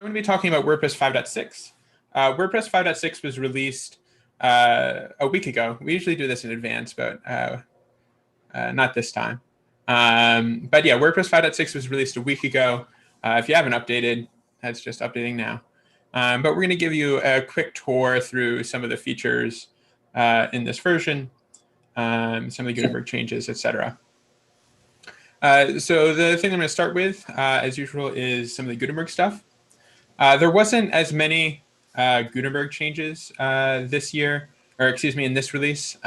going to be talking about WordPress 5.6. WordPress 5.6 was released a week ago. We usually do this in advance, but not this time. But yeah, WordPress 5.6 was released a week ago. If you haven't updated, that's just updating now. But we're going to give you a quick tour through some of the features in this version, some of the Gutenberg changes, etc. So the thing I'm going to start with, as usual, is some of the Gutenberg stuff. There wasn't as many Gutenberg changes this year, or excuse me, in this release.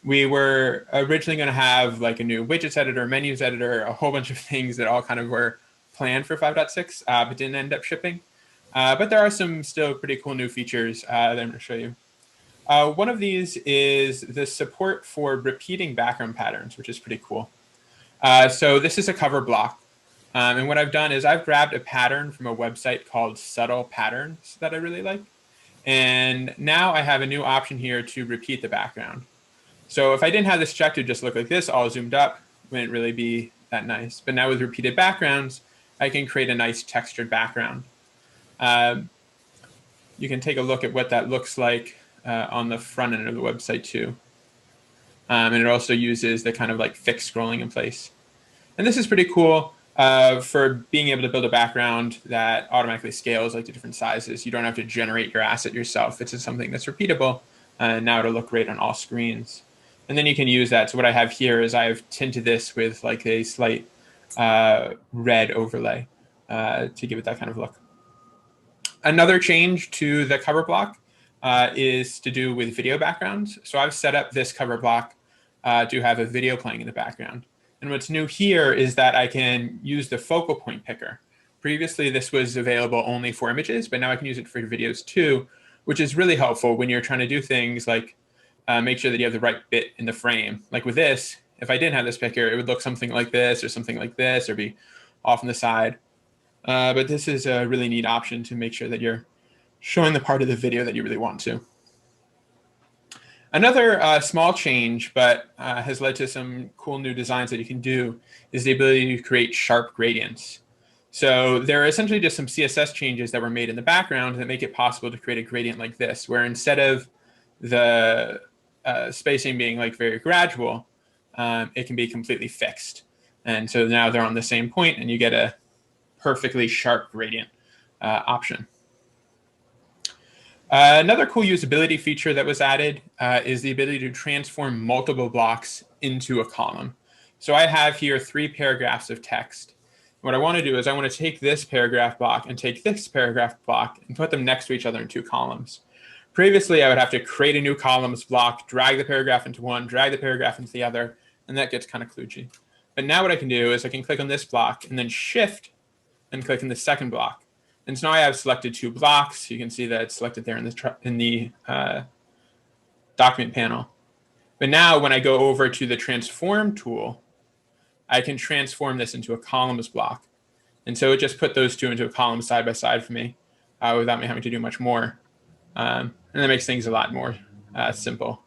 We were originally going to have like a new widgets editor, menus editor, a whole bunch of things that all kind of were planned for 5.6, but didn't end up shipping. But there are some still pretty cool new features that I'm going to show you. One of these is the support for repeating background patterns, which is pretty cool. So this is a cover block. And what I've done is I've grabbed a pattern from a website called Subtle Patterns that I really like. And now I have a new option here to repeat the background. So if I didn't have this checked, it would just look like this, all zoomed up. Wouldn't really be that nice. But now with repeated backgrounds, I can create a nice textured background. You can take a look at what that looks like on the front end of the website too. And it also uses the kind of like fixed scrolling in place. And this is pretty cool for being able to build a background that automatically scales like to different sizes. You don't have to generate your asset yourself. It's just something that's repeatable. And now it'll look great on all screens. And then you can use that. So what I have here is I've tinted this with like a slight red overlay to give it that kind of look. Another change to the cover block is to do with video backgrounds. So I've set up this cover block to have a video playing in the background. And what's new here is that I can use the focal point picker. Previously, this was available only for images, but now I can use it for videos too, which is really helpful when you're trying to do things like make sure that you have the right bit in the frame. Like with this, if I didn't have this picker, it would look something like this or something like this or be off on the side. But this is a really neat option to make sure that you're showing the part of the video that you really want to. Another small change, but has led to some cool new designs that you can do, is the ability to create sharp gradients. So there are essentially just some CSS changes that were made in the background that make it possible to create a gradient like this, where instead of the spacing being like very gradual, it can be completely fixed. And so now they're on the same point and you get a perfectly sharp gradient option. Another cool usability feature that was added is the ability to transform multiple blocks into a column. So I have here 3 paragraphs of text. What I want to do is I want to take this paragraph block and take this paragraph block and put them next to each other in 2 columns. Previously, I would have to create a new columns block, drag the paragraph into one, drag the paragraph into the other, and that gets kind of kludgy. But now what I can do is I can click on this block and then shift and click on the second block. And so now I have selected 2 blocks. You can see that it's selected there in the document panel. But now when I go over to the transform tool, I can transform this into a columns block. And so it just put those 2 into a column side by side for me without me having to do much more. And that makes things a lot more simple.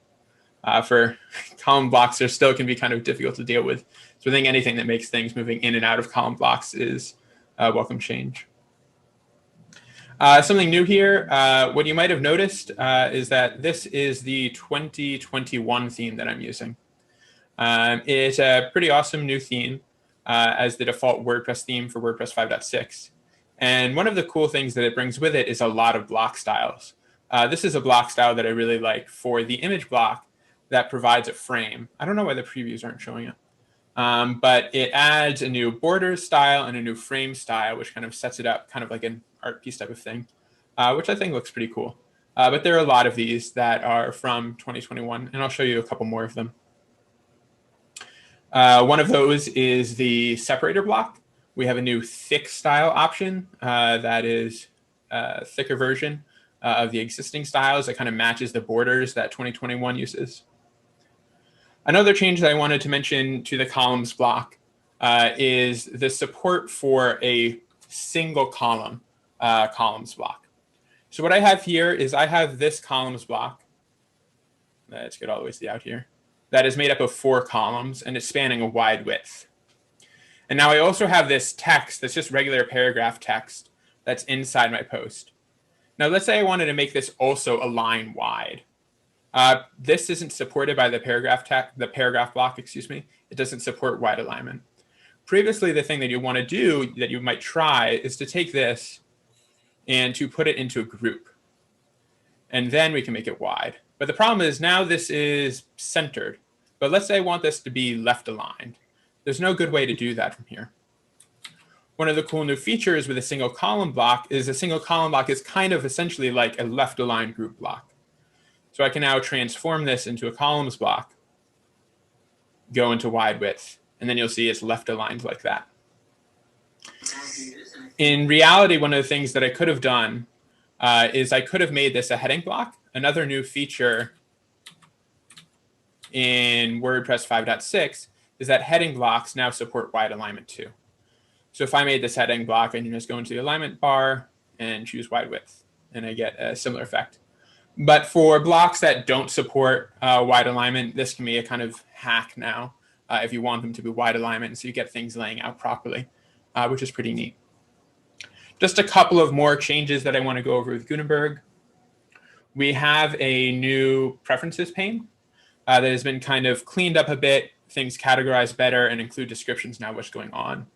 For column blocks, there still can be kind of difficult to deal with. So I think anything that makes things moving in and out of column blocks is a welcome change. Something new here, what you might have noticed is that this is the 2021 theme that I'm using. It's a pretty awesome new theme as the default WordPress theme for WordPress 5.6. And one of the cool things that it brings with it is a lot of block styles. This is a block style that I really like for the image block that provides a frame. I don't know why the previews aren't showing it. But it adds a new border style and a new frame style, which kind of sets it up kind of like an art piece type of thing, which I think looks pretty cool. But there are a lot of these that are from 2021, and I'll show you a couple more of them. One of those is the separator block. We have a new thick style option that is a thicker version of the existing styles that kind of matches the borders that 2021 uses. Another change that I wanted to mention to the columns block is the support for a single column columns block. So what I have here is I have this columns block. Let's get all the way to the out here. That is made up of 4 columns and it's spanning a wide width. And now I also have this text that's just regular paragraph text that's inside my post. Now, let's say I wanted to make this also align wide. This isn't supported by the paragraph block, excuse me. It doesn't support wide alignment. Previously, the thing that you want to do that you might try is to take this and to put it into a group. And then we can make it wide. But the problem is now this is centered. But let's say I want this to be left aligned. There's no good way to do that from here. One of the cool new features with a single column block is a single column block is kind of essentially like a left aligned group block. So I can now transform this into a columns block, go into wide width, and then you'll see it's left aligned like that. In reality, one of the things that I could have done is I could have made this a heading block. Another new feature in WordPress 5.6 is that heading blocks now support wide alignment too. So if I made this heading block, I can just go into the alignment bar and choose wide width, and I get a similar effect. But for blocks that don't support wide alignment, this can be a kind of hack now if you want them to be wide alignment, so you get things laying out properly, which is pretty neat. Just a couple of more changes that I want to go over with Gutenberg. We have a new preferences pane that has been kind of cleaned up a bit, things categorized better, and include descriptions now what's going on.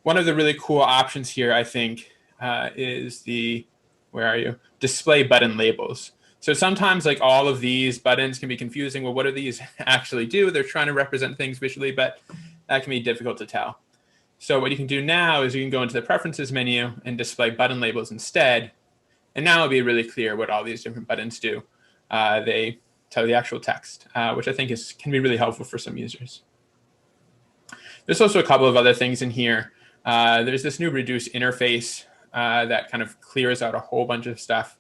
One of the really cool options here, I think, is the, display button labels. So sometimes like all of these buttons can be confusing. Well, what do these actually do? They're trying to represent things visually, but that can be difficult to tell. So what you can do now is you can go into the preferences menu and display button labels instead. And now it'll be really clear what all these different buttons do. They tell the actual text, which I think can be really helpful for some users. There's also a couple of other things in here. There's this new reduce interface that kind of clears out a whole bunch of stuff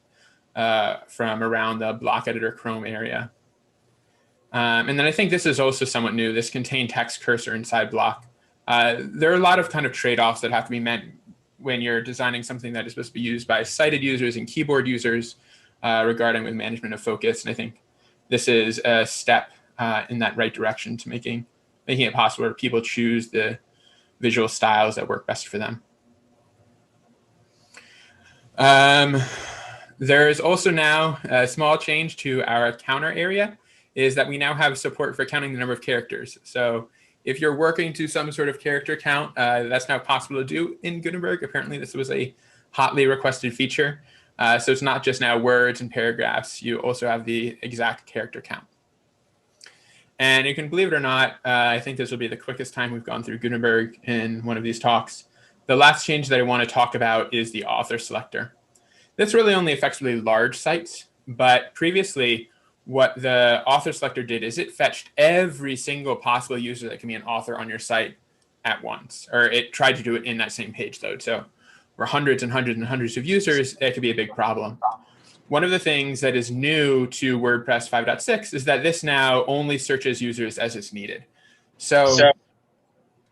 from around the block editor Chrome area. And then I think this is also somewhat new, this contain text cursor inside block. There are a lot of kind of trade-offs that have to be met when you're designing something that is supposed to be used by sighted users and keyboard users regarding with management of focus. And I think this is a step in that right direction to making it possible for people to choose the visual styles that work best for them. There is also now a small change to our counter area, is that we now have support for counting the number of characters. So if you're working to some sort of character count, that's now possible to do in Gutenberg. Apparently, this was a hotly requested feature. So it's not just now words and paragraphs. You also have the exact character count. And you can believe it or not, I think this will be the quickest time we've gone through Gutenberg in one of these talks. The last change that I want to talk about is the author selector. This really only affects really large sites, but previously what the author selector did is it fetched every single possible user that can be an author on your site at once, or it tried to do it in that same page load. So for hundreds and hundreds and hundreds of users, it could be a big problem. One of the things that is new to WordPress 5.6 is that this now only searches users as it's needed. So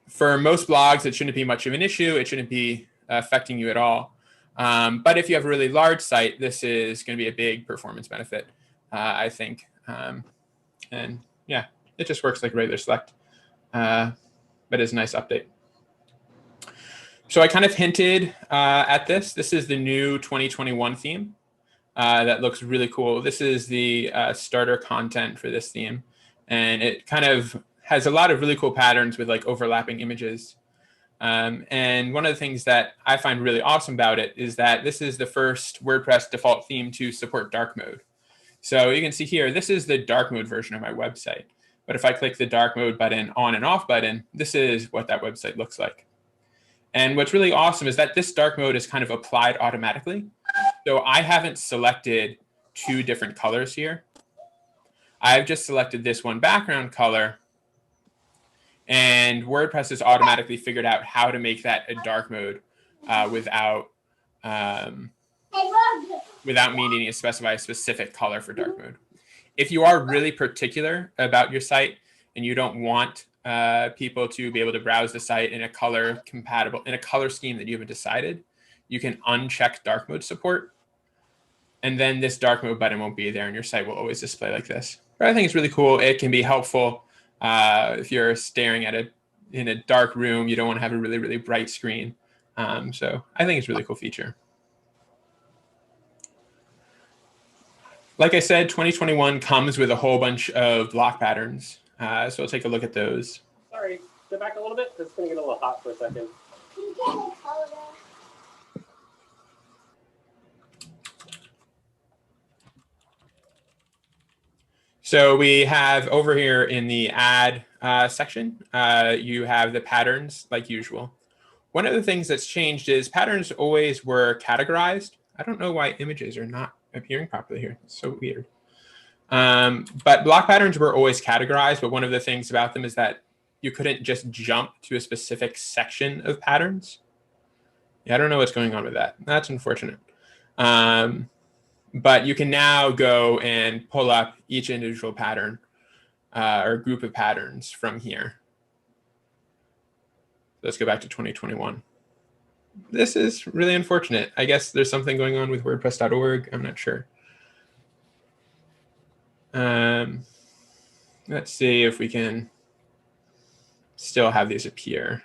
for most blogs, it shouldn't be much of an issue. It shouldn't be affecting you at all. But if you have a really large site, this is going to be a big performance benefit, I think. And yeah, it just works like regular select, but it's a nice update. So I kind of hinted at this. This is the new 2021 theme that looks really cool. This is the starter content for this theme. And it kind of has a lot of really cool patterns with like overlapping images. And one of the things that I find really awesome about it is that this is the first WordPress default theme to support dark mode. So you can see here, this is the dark mode version of my website. But if I click the dark mode button, on and off button, this is what that website looks like. And what's really awesome is that this dark mode is kind of applied automatically. So I haven't selected two different colors here. I've just selected this one background color. And WordPress has automatically figured out how to make that a dark mode without me needing to specify a specific color for dark mode. If you are really particular about your site and you don't want people to be able to browse the site in a color scheme that you haven't decided, you can uncheck dark mode support. And then this dark mode button won't be there and your site will always display like this. But I think it's really cool. It can be helpful if you're staring at in a dark room, you don't want to have a really, really bright screen. So I think it's a really cool feature. Like I said, 2021 comes with a whole bunch of block patterns. So we'll take a look at those. Sorry, go back a little bit. It's going to get a little hot for a second. So we have over here in the add section, you have the patterns like usual. One of the things that's changed is patterns always were categorized. I don't know why images are not appearing properly here. It's so weird. But block patterns were always categorized, but one of the things about them is that you couldn't just jump to a specific section of patterns. Yeah, I don't know what's going on with that. That's unfortunate. But you can now go and pull up each individual pattern or group of patterns from here. Let's go back to 2021. This is really unfortunate. I guess there's something going on with WordPress.org. I'm not sure. Let's see if we can still have these appear.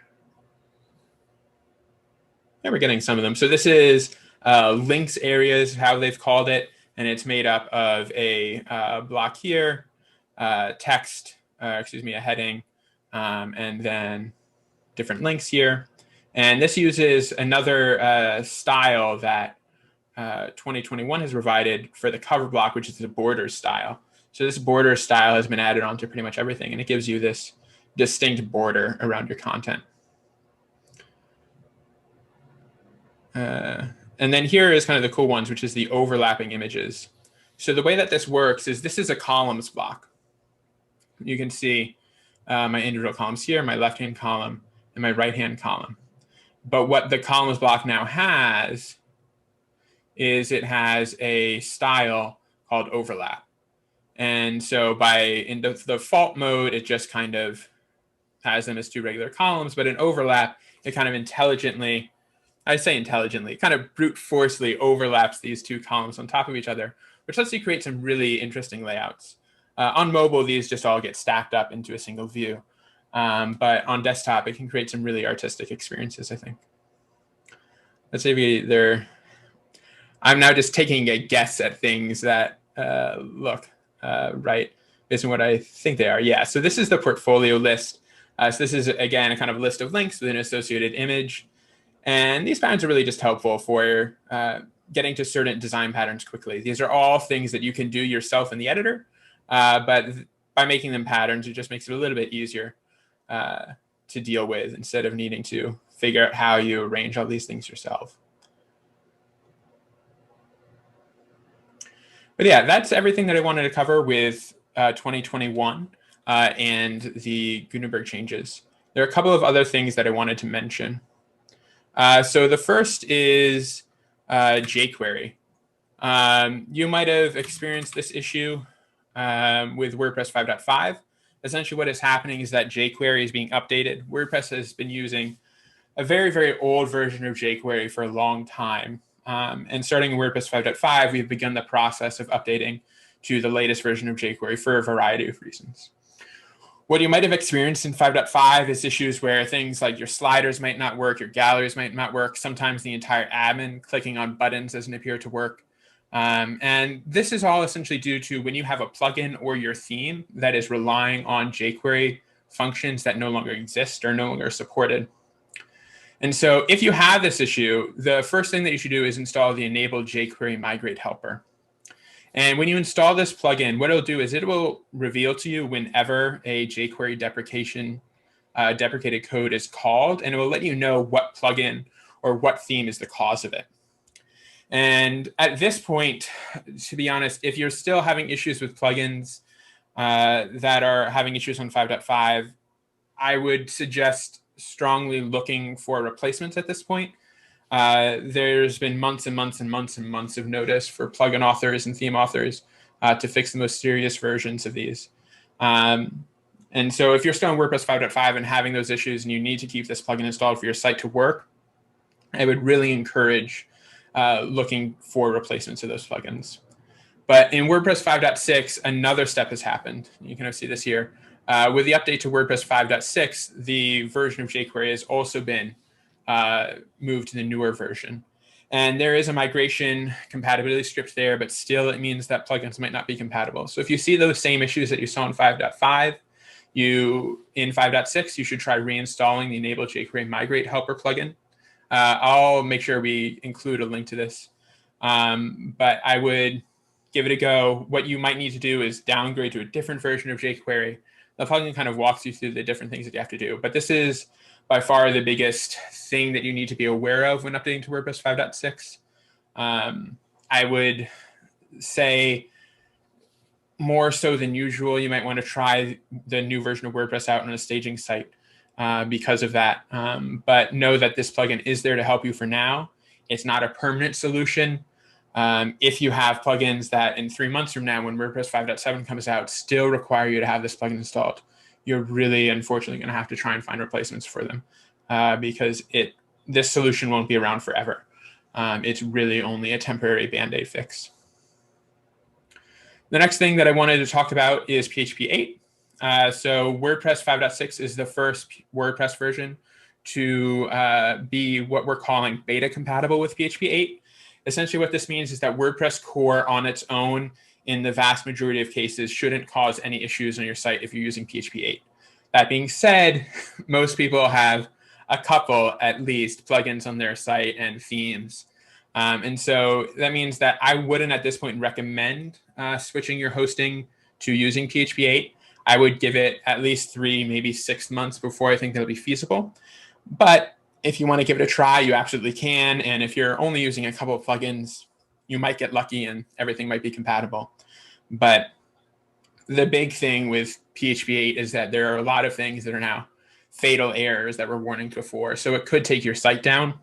Yeah, we're getting some of them. So this is links areas, how they've called it, and it's made up of a block here, text, a heading, and then different links here. And this uses another style that 2021 has provided for the cover block, which is the border style. So this border style has been added onto pretty much everything, and it gives you this distinct border around your content. And then here is kind of the cool ones, which is the overlapping images. So the way that this works is this is a columns block. You can see my individual columns here, my left-hand column, and my right-hand column. But what the columns block now has is it has a style called overlap. And so in the default mode, it just kind of has them as two regular columns. But in overlap, it kind of intelligently, I say intelligently, kind of brute forcefully overlaps these two columns on top of each other, which lets you create some really interesting layouts. On mobile, these just all get stacked up into a single view. But on desktop, it can create some really artistic experiences, I think. Let's say I'm now just taking a guess at things that look right based on what I think they are. Yeah, so this is the portfolio list. So this is, again, a kind of list of links with an associated image. And these patterns are really just helpful for getting to certain design patterns quickly. These are all things that you can do yourself in the editor, but by making them patterns, it just makes it a little bit easier to deal with instead of needing to figure out how you arrange all these things yourself. But yeah, that's everything that I wanted to cover with 2021 and the Gutenberg changes. There are a couple of other things that I wanted to mention. So the first is jQuery. You might have experienced this issue with WordPress 5.5. Essentially what is happening is that jQuery is being updated. WordPress has been using a very, very old version of jQuery for a long time. And starting in WordPress 5.5, we've begun the process of updating to the latest version of jQuery for a variety of reasons. What you might have experienced in 5.5 is issues where things like your sliders might not work, your galleries might not work. Sometimes the entire admin clicking on buttons doesn't appear to work. And this is all essentially due to when you have a plugin or your theme that is relying on jQuery functions that no longer exist or no longer supported. And so if you have this issue, the first thing that you should do is install the enable jQuery migrate helper. And when you install this plugin, what it'll do is it will reveal to you whenever a jQuery deprecated code is called, and it will let you know what plugin or what theme is the cause of it. And at this point, to be honest, if you're still having issues with plugins that are having issues on 5.5, I would suggest strongly looking for replacements at this point. There's been months and months and months and months of notice for plugin authors and theme authors to fix the most serious versions of these. And so if you're still on WordPress 5.5 and having those issues and you need to keep this plugin installed for your site to work, I would really encourage looking for replacements of those plugins. But in WordPress 5.6, another step has happened. You can see this here. With the update to WordPress 5.6, the version of jQuery has also been move to the newer version. And there is a migration compatibility script there, but still it means that plugins might not be compatible. So if you see those same issues that you saw in 5.5, in 5.6, you should try reinstalling the Enable jQuery Migrate Helper plugin. I'll make sure we include a link to this. But I would give it a go. What you might need to do is downgrade to a different version of jQuery. The plugin kind of walks you through the different things that you have to do. But this is by far the biggest thing that you need to be aware of when updating to WordPress 5.6. I would say more so than usual, you might want to try the new version of WordPress out on a staging site because of that. But know that this plugin is there to help you for now. It's not a permanent solution. If you have plugins that in 3 months from now, when WordPress 5.7 comes out, still require you to have this plugin installed, you're really, unfortunately, going to have to try and find replacements for them because this solution won't be around forever. It's really only a temporary Band-Aid fix. The next thing that I wanted to talk about is PHP 8. So WordPress 5.6 is the first WordPress version to be what we're calling beta compatible with PHP 8. Essentially what this means is that WordPress core on its own, in the vast majority of cases, shouldn't cause any issues on your site if you're using PHP 8. That being said, most people have a couple, at least, plugins on their site and themes. And so that means that I wouldn't at this point recommend switching your hosting to using PHP 8. I would give it at least 3, maybe 6 months before I think that'll be feasible. But if you want to give it a try, you absolutely can. And if you're only using a couple of plugins, you might get lucky and everything might be compatible. But the big thing with PHP 8 is that there are a lot of things that are now fatal errors that were warning before. So it could take your site down.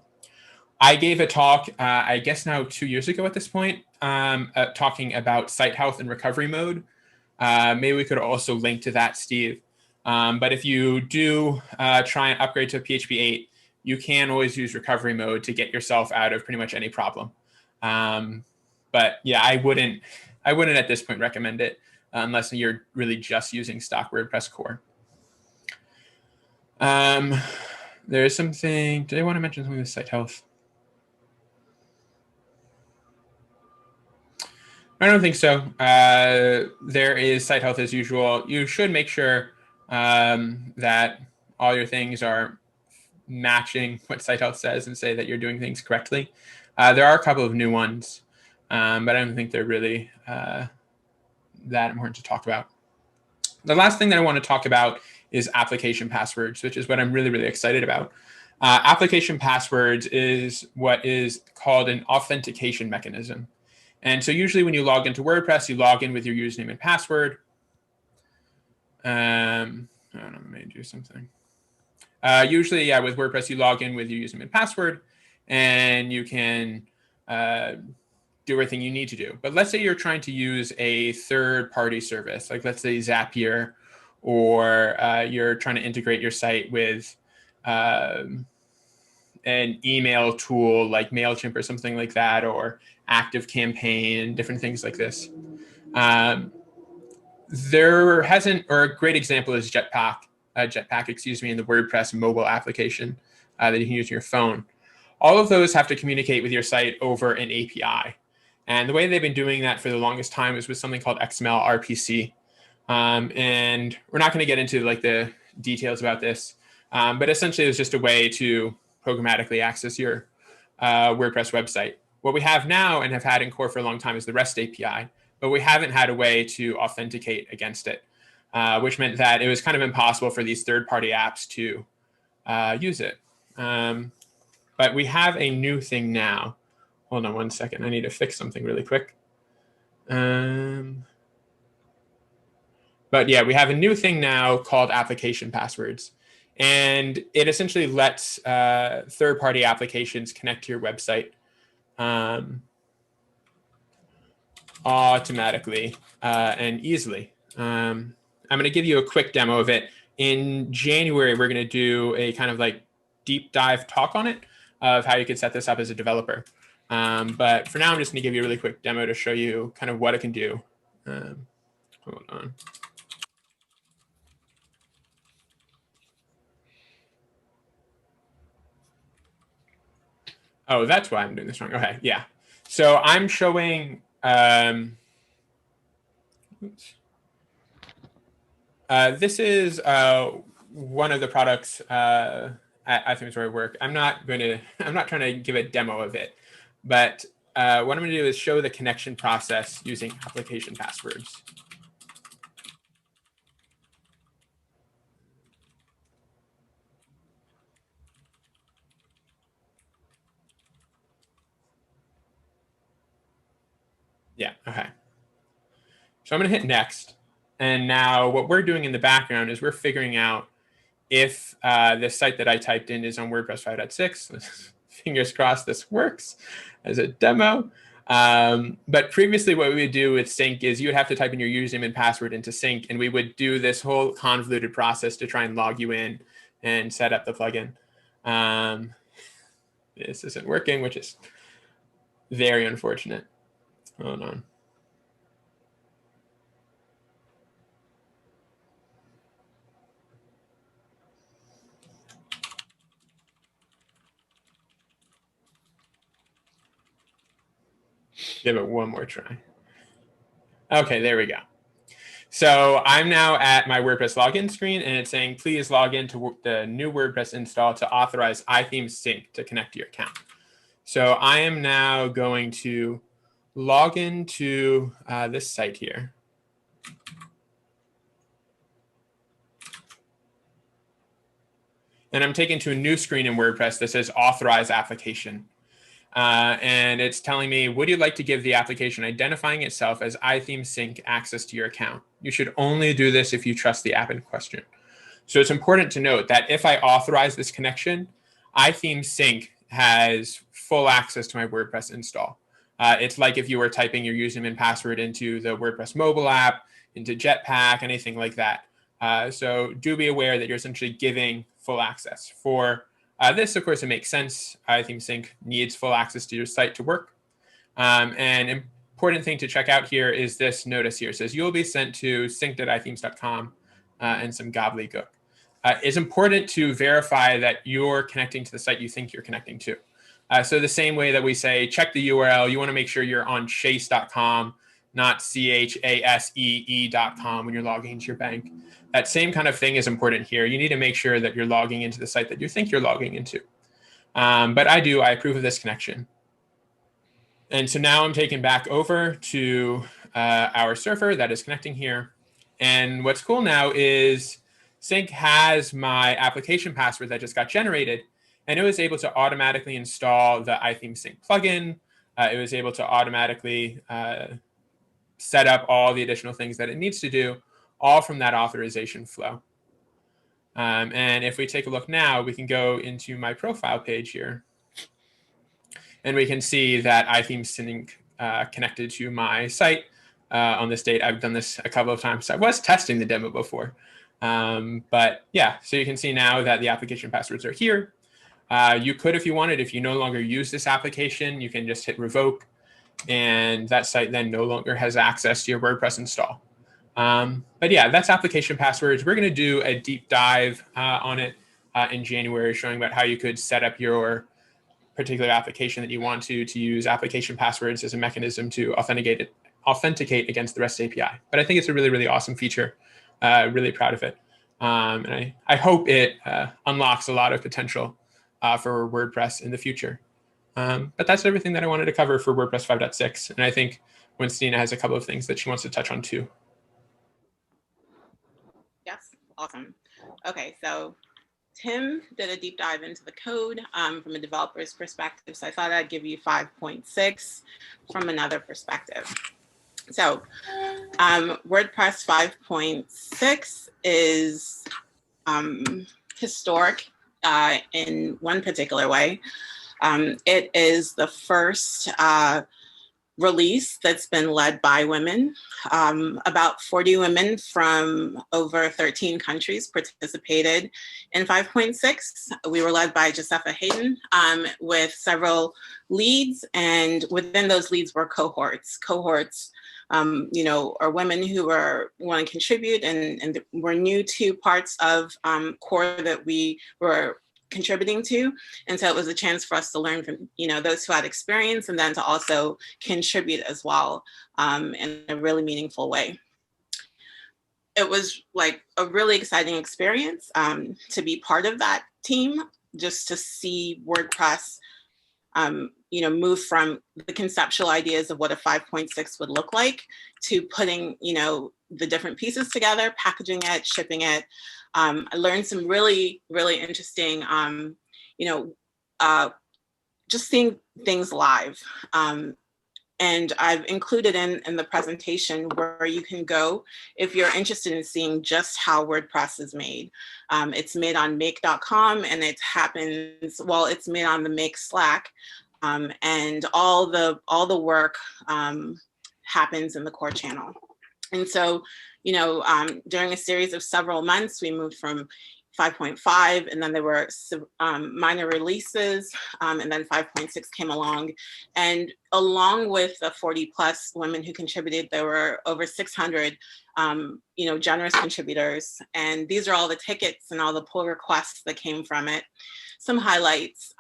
I gave a talk, I guess now 2 years ago at this point, talking about site health and recovery mode. Maybe we could also link to that, Steve. But if you do try and upgrade to PHP 8, you can always use recovery mode to get yourself out of pretty much any problem. But yeah, I wouldn't at this point recommend it unless you're really just using stock WordPress core. There's something, did I want to mention something with site health? I don't think so. There is site health as usual. You should make sure that all your things are matching what site health says and say that you're doing things correctly. There are a couple of new ones, but I don't think they're really that important to talk about. The last thing that I want to talk about is application passwords, which is what I'm really, really excited about. Application passwords is what is called an authentication mechanism. And so usually when you log into WordPress, you log in with your username and password. I don't know, I may do something. Usually, yeah, with WordPress, you log in with your username and password, and you can do everything you need to do. But let's say you're trying to use a third-party service, like let's say Zapier, or you're trying to integrate your site with an email tool like MailChimp or something like that, or ActiveCampaign, different things like this. There hasn't, or a great example is Jetpack, in the WordPress mobile application that you can use on your phone. All of those have to communicate with your site over an API. And the way they've been doing that for the longest time is with something called XML RPC. And we're not going to get into like the details about this, but essentially it's just a way to programmatically access your WordPress website. What we have now and have had in core for a long time is the REST API, but we haven't had a way to authenticate against it, which meant that it was kind of impossible for these third-party apps to use it. But we have a new thing now. Hold on one second. I need to fix something really quick. But yeah, we have a new thing now called application passwords. And it essentially lets third-party applications connect to your website automatically and easily. I'm going to give you a quick demo of it. In January, we're going to do a kind of like deep dive talk on it of how you could set this up as a developer. But for now, I'm just going to give you a really quick demo to show you kind of what it can do. Hold on. Oh, that's why I'm doing this wrong. Okay, yeah. So I'm showing, this is one of the products at Things Where I work. I'm not trying to give a demo of it, but what I'm going to do is show the connection process using application passwords. Yeah, okay. So I'm going to hit next. And now what we're doing in the background is we're figuring out if the site that I typed in is on WordPress 5.6. Fingers crossed this works as a demo. But previously what we would do with sync is you would have to type in your username and password into sync, and we would do this whole convoluted process to try and log you in and set up the plugin. This isn't working, which is very unfortunate. Hold on. Give it one more try. Okay, there we go. So I'm now at my WordPress login screen, and it's saying, please log into the new WordPress install to authorize iTheme Sync to connect to your account. So I am now going to log into this site here. And I'm taken to a new screen in WordPress that says Authorize Application. And it's telling me, would you like to give the application identifying itself as iTheme Sync access to your account? You should only do this if you trust the app in question. So it's important to note that if I authorize this connection, iTheme Sync has full access to my WordPress install. It's like if you were typing your username and password into the WordPress mobile app, into Jetpack, anything like that. So do be aware that you're essentially giving full access. For this, of course, it makes sense. iTheme Sync needs full access to your site to work. And important thing to check out here is this notice here. It says you'll be sent to sync.ithemes.com and some gobbledygook. It's important to verify that you're connecting to the site you think you're connecting to. So the same way that we say, check the URL, you want to make sure you're on chase.com, not chasee.com when you're logging into your bank. That same kind of thing is important here. You need to make sure that you're logging into the site that you think you're logging into. But I approve of this connection. And so now I'm taken back over to our server that is connecting here. And what's cool now is Sync has my application password that just got generated, and it was able to automatically install the iTheme Sync plugin. It was able to automatically set up all the additional things that it needs to do, all from that authorization flow. And if we take a look now, we can go into my profile page here, and we can see that iTheme Sync connected to my site on this date. I've done this a couple of times. I was testing the demo before. But yeah, so you can see now that the application passwords are here. You could, if you wanted, if you no longer use this application, you can just hit revoke, and that site then no longer has access to your WordPress install. But yeah, that's application passwords. We're going to do a deep dive on it in January, showing about how you could set up your particular application that you want to use application passwords as a mechanism to authenticate against the REST API. But I think it's a really, really awesome feature. Really proud of it. And I hope it unlocks a lot of potential for WordPress in the future. But that's everything that I wanted to cover for WordPress 5.6. And I think Winstina has a couple of things that she wants to touch on too. Yes, awesome. Okay, so Tim did a deep dive into the code from a developer's perspective. So I thought I'd give you 5.6 from another perspective. So WordPress 5.6 is historic in one particular way. It is the first release that's been led by women. About 40 women from over 13 countries participated in 5.6. We were led by Josepha Hayden with several leads, and within those leads were cohorts. Cohorts, are women who want to contribute and were new to parts of core that we were contributing to. And so it was a chance for us to learn from, those who had experience, and then to also contribute as well in a really meaningful way. It was like a really exciting experience to be part of that team, just to see WordPress move from the conceptual ideas of what a 5.6 would look like to putting, the different pieces together, packaging it, shipping it. I learned some really, really interesting, just seeing things live. And I've included in the presentation where you can go if you're interested in seeing just how WordPress is made. It's made on make.com, and it happens, well, it's made on the Make Slack. And all the work happens in the core channel. And so, during a series of several months, we moved from 5.5, and then there were minor releases, and then 5.6 came along. And along with the 40 plus women who contributed, there were over 600 generous contributors. And these are all the tickets and all the pull requests that came from it. Some highlights.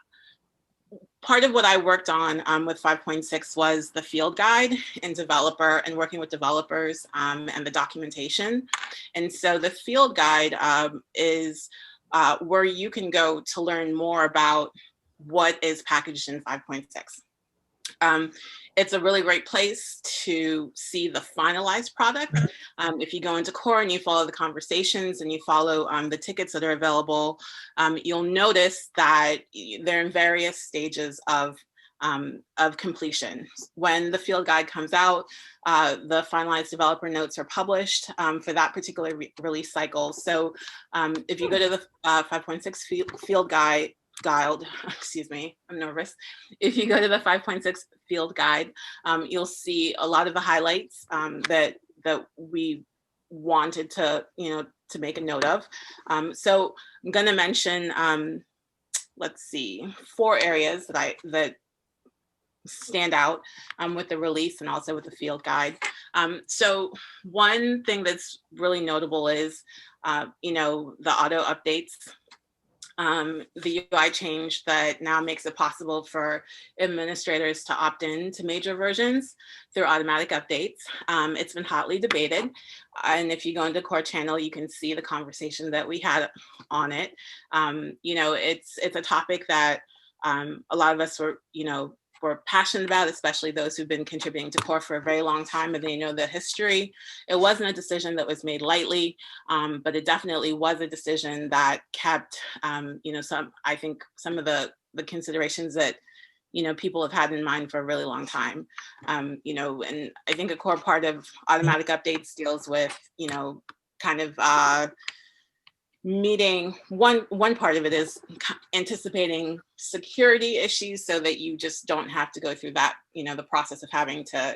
Part of what I worked on with 5.6 was the field guide and developer, and working with developers and the documentation. And so the field guide is where you can go to learn more about what is packaged in 5.6. It's a really great place to see the finalized product. If you go into core and you follow the conversations and you follow the tickets that are available, you'll notice that they're in various stages of completion. When the field guide comes out, the finalized developer notes are published for that particular release cycle. So if you go to the 5.6 field guide, excuse me, I'm nervous. If you go to the 5.6 field guide, you'll see a lot of the highlights that we wanted to, to make a note of. So I'm going to mention, let's see, 4 areas that stand out with the release and also with the field guide. So one thing that's really notable is, the auto updates. The UI change that now makes it possible for administrators to opt in to major versions through automatic updates. It's been hotly debated. And if you go into core channel, you can see the conversation that we had on it. It's a topic that a lot of us were passionate about, especially those who've been contributing to core for a very long time and they know the history. It wasn't a decision that was made lightly, but it definitely was a decision that kept, I think some of the considerations that, people have had in mind for a really long time. And I think a core part of automatic updates deals with, kind of meeting one part of it is anticipating security issues so that you just don't have to go through that, the process of having to,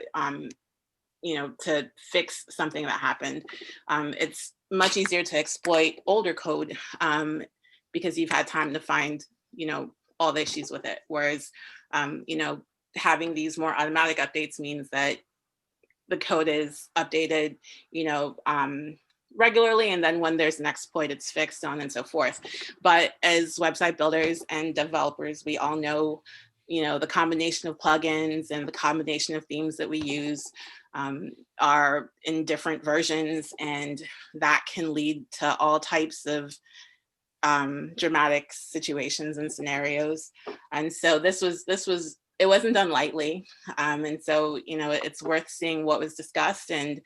to fix something that happened. It's much easier to exploit older code because you've had time to find, all the issues with it. Whereas, having these more automatic updates means that the code is updated, regularly, and then when there's an exploit, it's fixed, on and so forth. But as website builders and developers, we all know, the combination of plugins and the combination of themes that we use are in different versions, and that can lead to all types of dramatic situations and scenarios. And so this was it wasn't done lightly. And so, it's worth seeing what was discussed and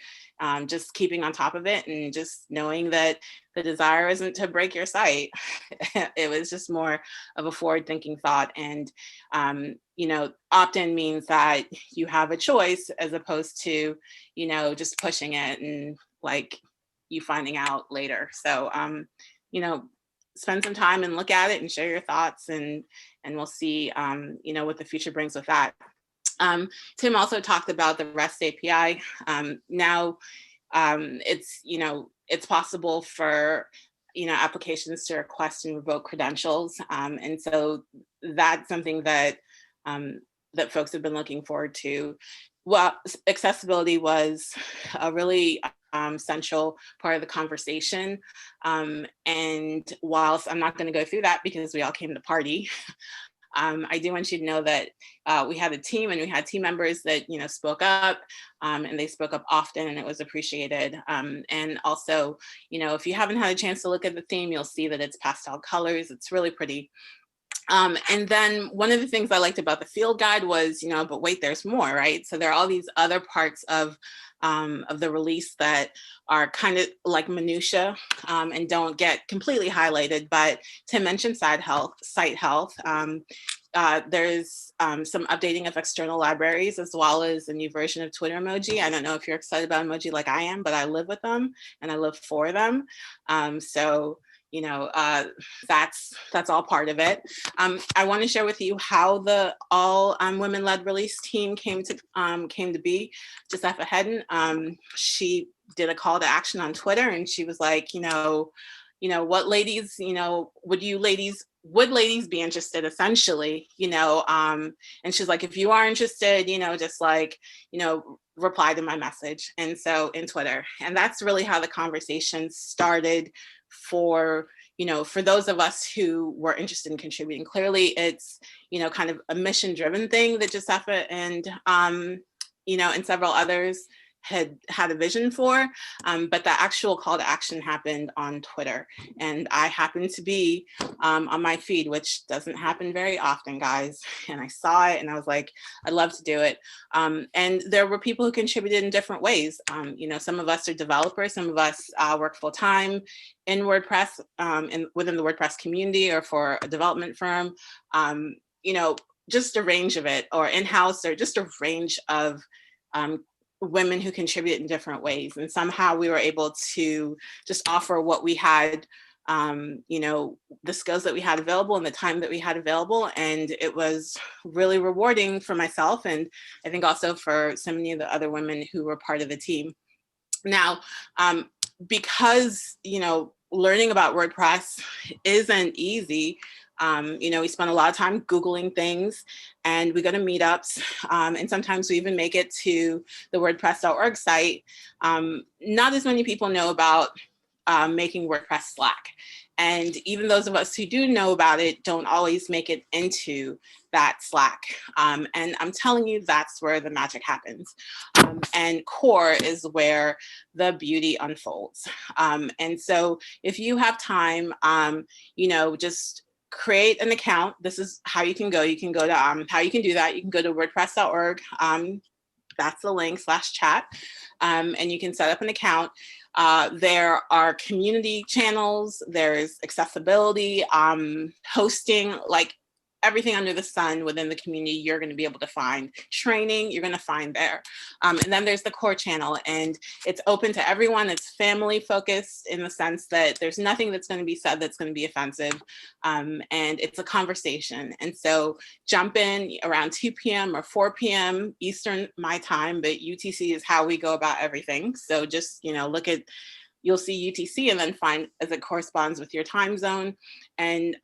just keeping on top of it, and just knowing that the desire isn't to break your site. It was just more of a forward-thinking thought. And, opt-in means that you have a choice as opposed to, just pushing it and like you finding out later. So, spend some time and look at it and share your thoughts, and we'll see, what the future brings with that. Tim also talked about the REST API. Now it's possible for, applications to request and revoke credentials. And so that's something that, that folks have been looking forward to. Well, accessibility was a really central part of the conversation. And whilst I'm not going to go through that because we all came to party, I do want you to know that we had a team and we had team members that, you know, spoke up, and they spoke up often, and it was appreciated. And also, you know, if you haven't had a chance to look at the theme, you'll see that it's pastel colors. It's really pretty. And then one of the things I liked about the field guide was, you know, but wait, there's more, right? So there are all these other parts of the release that are kind of like minutia, and don't get completely highlighted. But to mention site health, there's some updating of external libraries, as well as a new version of Twitter emoji. I don't know if you're excited about emoji like I am, but I live with them and I live for them. So, you know, that's all part of it. I want to share with you how the all women-led release team came to be. Josepha Hedden, she did a call to action on Twitter, and she was like, you know, what ladies, you know, would ladies be interested, essentially, you know, and she's like, if you are interested, you know, just like, you know, reply to my message. And so in Twitter, and that's really how the conversation started for, you know, for those of us who were interested in contributing. Clearly it's, you know, kind of a mission driven thing that Josepha and, you know, and several others had a vision for, but the actual call to action happened on Twitter. And I happened to be on my feed, which doesn't happen very often, guys. And I saw it and I was like, I'd love to do it. And there were people who contributed in different ways. You know, some of us are developers, some of us work full time in WordPress, and within the WordPress community or for a development firm, you know, just a range of it, or in-house, or just a range of women who contribute in different ways. And somehow we were able to just offer what we had, you know, the skills that we had available and the time that we had available. And it was really rewarding for myself, and I think also for so many of the other women who were part of the team. Now, because, you know, learning about WordPress isn't easy, you know, we spend a lot of time Googling things, and we go to meetups, and sometimes we even make it to the WordPress.org site. Not as many people know about making WordPress Slack. And even those of us who do know about it don't always make it into that Slack. And I'm telling you, that's where the magic happens. And core is where the beauty unfolds. And so if you have time, you know, just create an account. This is how you can go. You can go to how you can do that. You can go to WordPress.org. That's the link /chat. And you can set up an account. There are community channels, there's accessibility, hosting, like everything under the sun within the community you're going to be able to find. Training, you're going to find there. And then there's the core channel, and it's open to everyone. It's family focused in the sense that there's nothing that's going to be said that's going to be offensive. And it's a conversation. And so jump in around 2 p.m. or 4 p.m. Eastern, my time, but UTC is how we go about everything. So just, you know, look at, you'll see UTC and then find as it corresponds with your time zone, and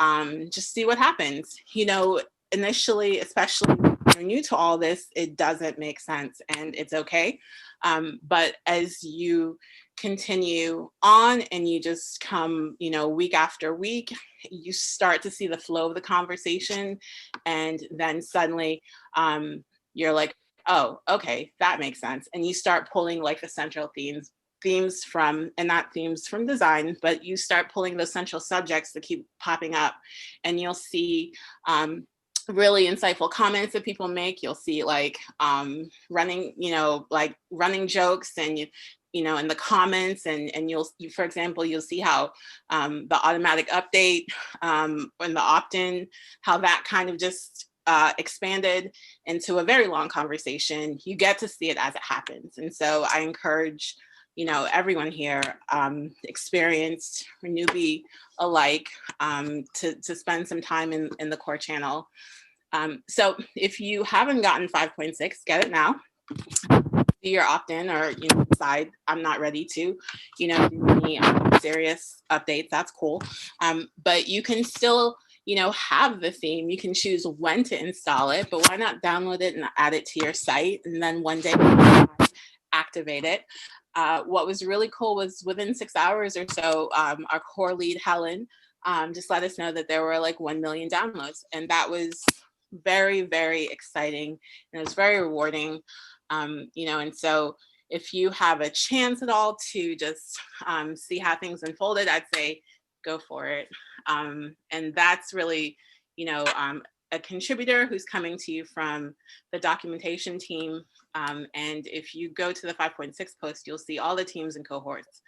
just see what happens. You know, initially, especially when you're new to all this, it doesn't make sense, and it's okay. But as you continue on and you just come, you know, week after week, you start to see the flow of the conversation, and then suddenly you're like, oh, okay, that makes sense. And you start pulling like the central themes from, and not themes from design, but you start pulling those central subjects that keep popping up, and you'll see really insightful comments that people make. You'll see like running, you know, like running jokes, and you know, in the comments, and for example, you'll see how the automatic update and the opt-in, how that kind of just expanded into a very long conversation. You get to see it as it happens. And so I encourage, you know, everyone here, experienced or newbie alike, to spend some time in the core channel. So if you haven't gotten 5.6, get it now. Do your opt-in, or, you know, decide I'm not ready to, you know, do any serious updates. That's cool. But you can still, you know, have the theme. You can choose when to install it, but why not download it and add it to your site, and then one day activate it. What was really cool was within 6 hours or so, our core lead, Helen, just let us know that there were like 1 million downloads. And that was very, very exciting. And it was very rewarding, you know, and so if you have a chance at all to just see how things unfolded, I'd say go for it. And that's really, you know, a contributor who's coming to you from the documentation team. And if you go to the 5.6 post, you'll see all the teams and cohorts.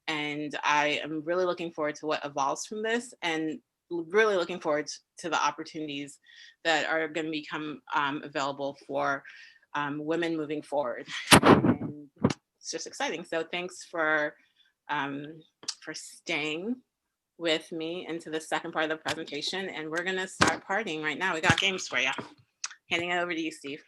And I am really looking forward to what evolves from this, and really looking forward to the opportunities that are going to become available for women moving forward. And it's just exciting. So thanks for staying with me into the second part of the presentation, and we're going to start partying right now. We got games for you. Handing it over to you, Steve.